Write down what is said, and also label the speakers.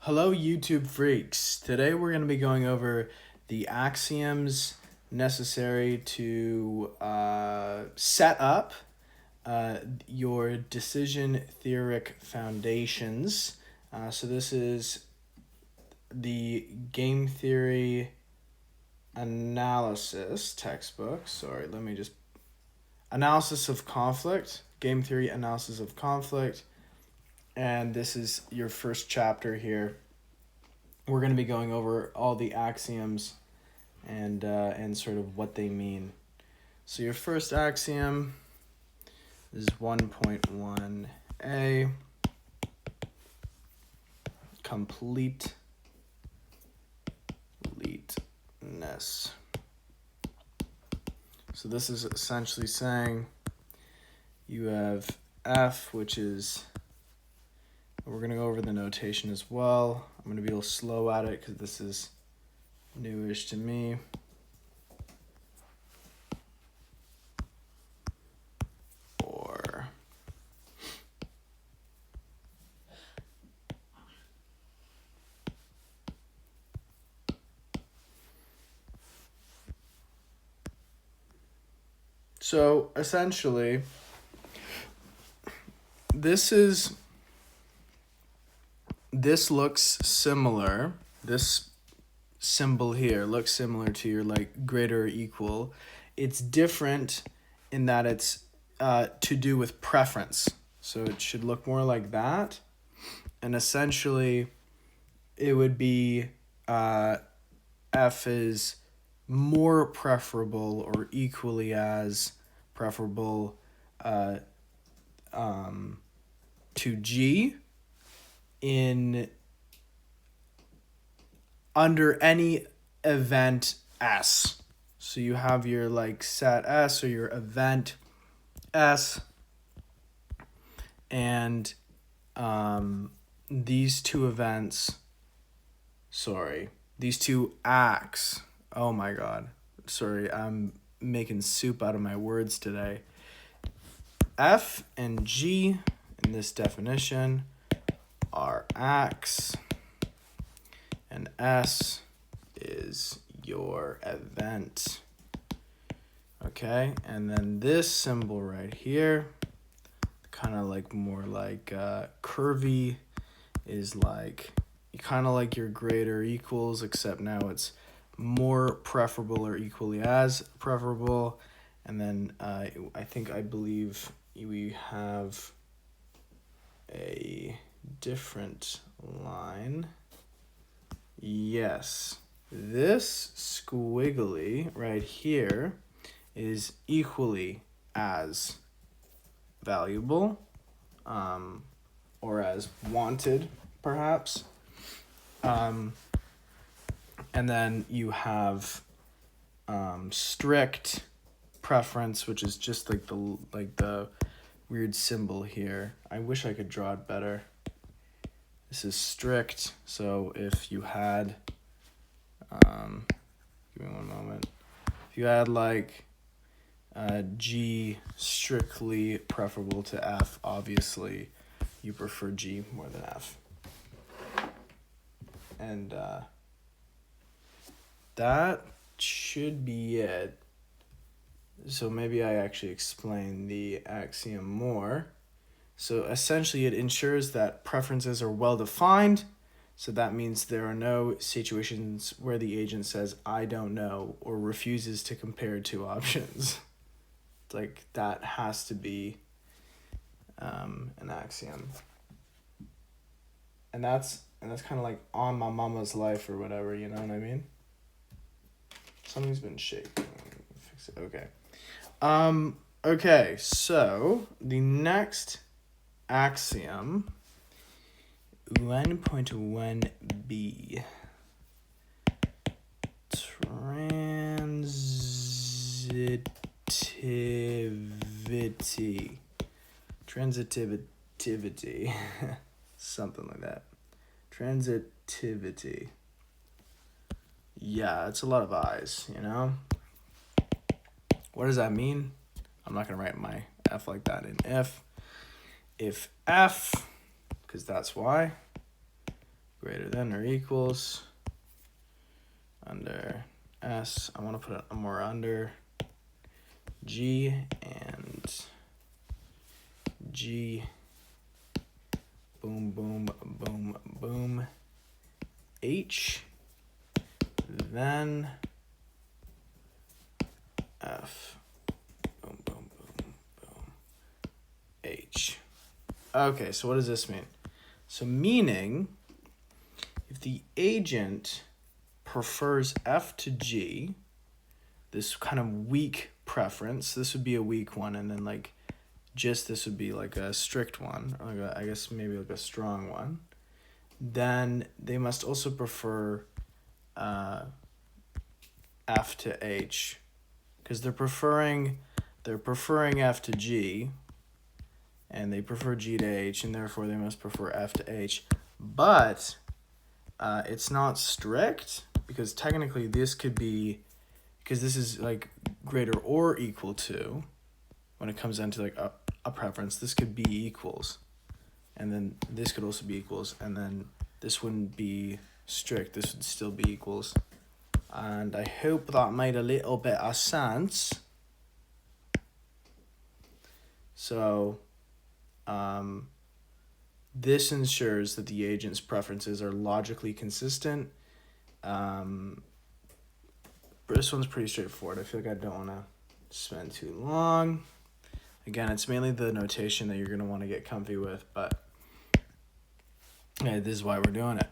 Speaker 1: Hello, YouTube freaks. Today we're going to be going over the axioms necessary to set up your decision theoric foundations. So this is the game theory analysis textbook. Sorry, let me just... Analysis of conflict, game theory analysis of conflict. And this is your first chapter here. We're going to be going over all the axioms and sort of what they mean. So your first axiom is 1.1a, completeness. So this is essentially saying you have F, which is... We're going to go over the notation as well. I'm going to be a little slow at it because this is newish to me. Or so essentially, this looks similar. This symbol here looks similar to your greater or equal. It's different in that it's to do with preference. So it should look more like that. And essentially, it would be F is more preferable or equally as preferable to G under any event S. So you have your set S or your event S, and these two acts. Oh my God. Sorry, I'm making soup out of my words today. F and G in this definition are acts, and S is your event. Okay, and then this symbol right here, kind of more curvy, is kind of like your greater equals, except now it's more preferable or equally as preferable. And then I believe we have a different line. Yes, this squiggly right here is equally as valuable, or as wanted, perhaps. And then you have strict preference, which is just the weird symbol here. I wish I could draw it better. This is strict, so if you had, give me one moment. If you had G strictly preferable to F, obviously you prefer G more than F. And that should be it. So maybe I actually explain the axiom more. So essentially it ensures that preferences are well defined. So that means there are no situations where the agent says, I don't know, or refuses to compare two options. That has to be an axiom. And that's kind of on my mama's life or whatever, you know what I mean? Something's been shaking. Fix it. Okay. Okay, so the next axiom, 1.1b, transitivity, something like that. Transitivity. Yeah, it's a lot of I's, you know? What does that mean? I'm not going to write my F like that in if. If F, because that's why, greater than or equals under S. I want to put a more under G and G, boom, boom, boom, boom, H, then F, boom, boom, boom, boom, H. Okay, so what does this mean? So meaning, if the agent prefers F to G, this kind of weak preference, this would be a weak one, and then like just this would be like a strict one, or like I guess maybe like a strong one, then they must also prefer F to H, because they're preferring F to G, and they prefer G to H, and therefore they must prefer F to H. But it's not strict, because technically this could be, because this is like greater or equal to, when it comes down to like a preference, this could be equals, and then this could also be equals, and then this wouldn't be strict, this would still be equals. And I hope that made a little bit of sense. So this ensures that the agent's preferences are logically consistent. This one's pretty straightforward. I feel like I don't want to spend too long. Again, it's mainly the notation that you're going to want to get comfy with, but yeah, this is why we're doing it.